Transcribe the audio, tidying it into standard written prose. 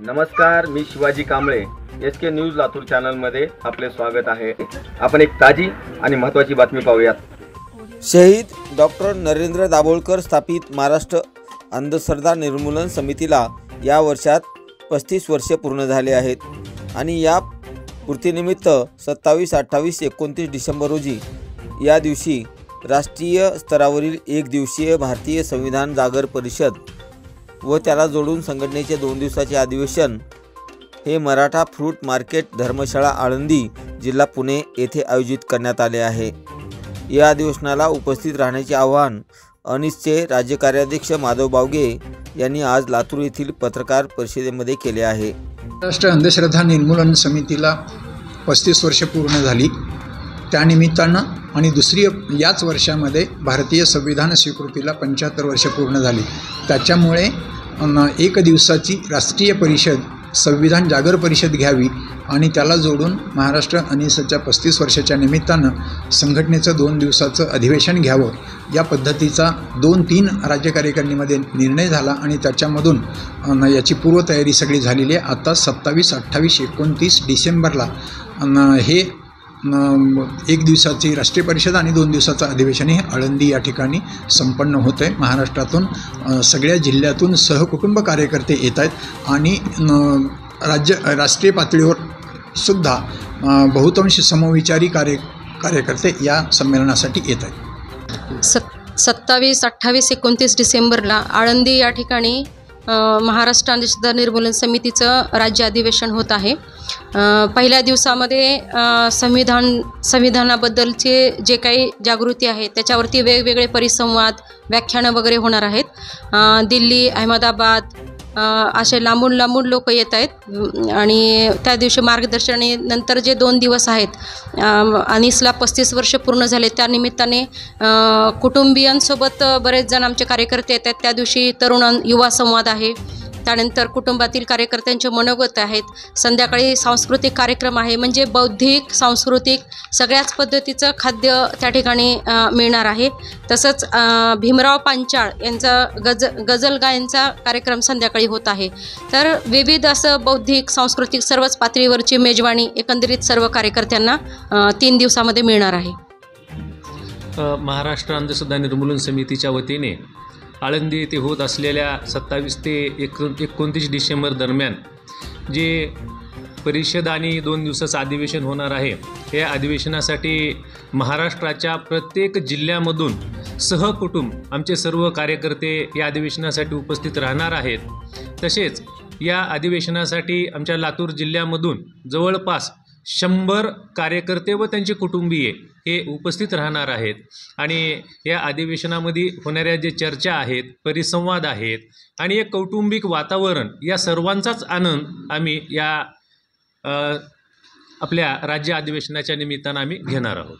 नमस्कार, मी Shivaji Kamble. SK news Latur चॅनलमध्ये आपले स्वागत आहे. आपण एक ताजी आणि महत्त्वाची बातमी पाहूयात. शहीद डॉक्टर नरेंद्र दाभोळकर स्थापित महाराष्ट्र अंधश्रद्धा निर्मूलन समितीला या वर्षात 35 वर्षे पूर्ण झाले आहेत आणि या पूर्तीनिमित्त 27, 28, 29 डिसेंबर रोजी या दिवशी राष्ट्रीय स्तरावरील एक दिवसीय भारतीय संविधान जागर परिषद व त्याला जोडून संघटनेचे 2 दिवसाचे अधिवेशन हे मराठा फ्रूट मार्केट धर्मशाळा आळंदी जिल्हा पुणे येथे आयोजित करण्यात आले आहे. या अधिवेशनाला उपस्थित राहण्याचे आवाहन अनिसचे राज्य कार्याध्यक्ष माधव बावगे यांनी आज लातूर येथील पत्रकार परिषदेमध्ये केले आहे. महाराष्ट्र अंधश्रद्धा निर्मूलन समितीला 35 वर्षे पूर्ण झाली. त्यानिमित्तानं आणि दुसरी याच वर्षामध्ये भारतीय संविधान स्वीकृतीला 75 वर्षे पूर्ण झाली. त्याच्यामुळे एक दिवसाची राष्ट्रीय परिषद संविधान जागर परिषद घ्यावी आणि त्याला जोडून महाराष्ट्र अनिसच्या 35 वर्षाच्या निमित्तानं संघटनेचं 2 दिवसाचं अधिवेशन घ्यावं या पद्धतीचा 2-3 राज्य कार्यकारिणीमध्ये निर्णय झाला आणि त्याच्यामधून याची पूर्वतयारी सगळी झालेली आहे. आता 27, 28, 29 डिसेंबरला हे 1 दिवसाची राष्ट्रीय परिषद आणि 2 दिवसाचं अधिवेशन हे आळंदी या ठिकाणी संपन्न होतं आहे. महाराष्ट्रातून सगळ्या जिल्ह्यातून सहकुटुंब कार्यकर्ते येत आहेत आणि राष्ट्रीय पातळीवर सुद्धा बहुतांश समविचारी कार्यकर्ते या संमेलनासाठी येत आहेत. 27, 28, 29 डिसेंबरला आळंदी या ठिकाणी महाराष्ट्र अंधश्रद्धा निर्मूलन समितीचं राज्य अधिवेशन होत आहे. पहिल्या दिवसामध्ये संविधानाबद्दलचे जे काही जागृती आहे त्याच्यावरती वेगवेगळे परिसंवाद व्याख्यानं वगैरे होणार आहेत. दिल्ली, अहमदाबाद असे लांबून लोक येत आहेत आणि त्या दिवशी मार्गदर्शनाने नंतर जे 2 दिवस आहेत अनिसला 35 वर्ष पूर्ण झाले त्यानिमित्ताने कुटुंबियांसोबत बरेच जण आमचे कार्यकर्ते येत आहेत. त्या दिवशी तरुण युवा संवाद आहे. त्यानंतर कुटुंबातील कार्यकर्त्यांचे मनोगत आहेत. संध्याकाळी सांस्कृतिक कार्यक्रम आहे. म्हणजे बौद्धिक सांस्कृतिक सगळ्याच पद्धतीचं खाद्य त्या ठिकाणी मिळणार आहे. तसंच भीमराव पांचाळ यांचा गझल गायनचा कार्यक्रम संध्याकाळी होत आहे. तर विविध असं बौद्धिक सांस्कृतिक सर्वच पातळीवरची मेजवानी एकंदरीत सर्व कार्यकर्त्यांना 3 दिवसामध्ये मिळणार आहे. महाराष्ट्र अंधश्रद्धा निर्मूलन समितीच्या वतीने आळंदी येथे होत असलेल्या 27 ते 29 डिसेंबर दरम्यान जे परिषद आणि 2 दिवसाचं अधिवेशन होणार आहे. या अधिवेशनासाठी महाराष्ट्राच्या प्रत्येक जिल्ह्यामधून सहकुटुंब आमचे सर्व कार्यकर्ते या अधिवेशनासाठी उपस्थित राहणार आहेत. तसेच या अधिवेशनासाठी आमच्या लातूर जिल्ह्यामधून जवळपास 100 कार्यकर्ते व त्यांचे कुटुंबीय हे उपस्थित राहणार आहेत आणि या अधिवेशनामध्ये होणाऱ्या जे चर्चा आहेत, परिसंवाद आहेत आणि एक कौटुंबिक वातावरण या सर्वांचाच आनंद आम्ही या आपल्या राज्य अधिवेशनाच्या निमित्तानं आम्ही घेणार आहोत.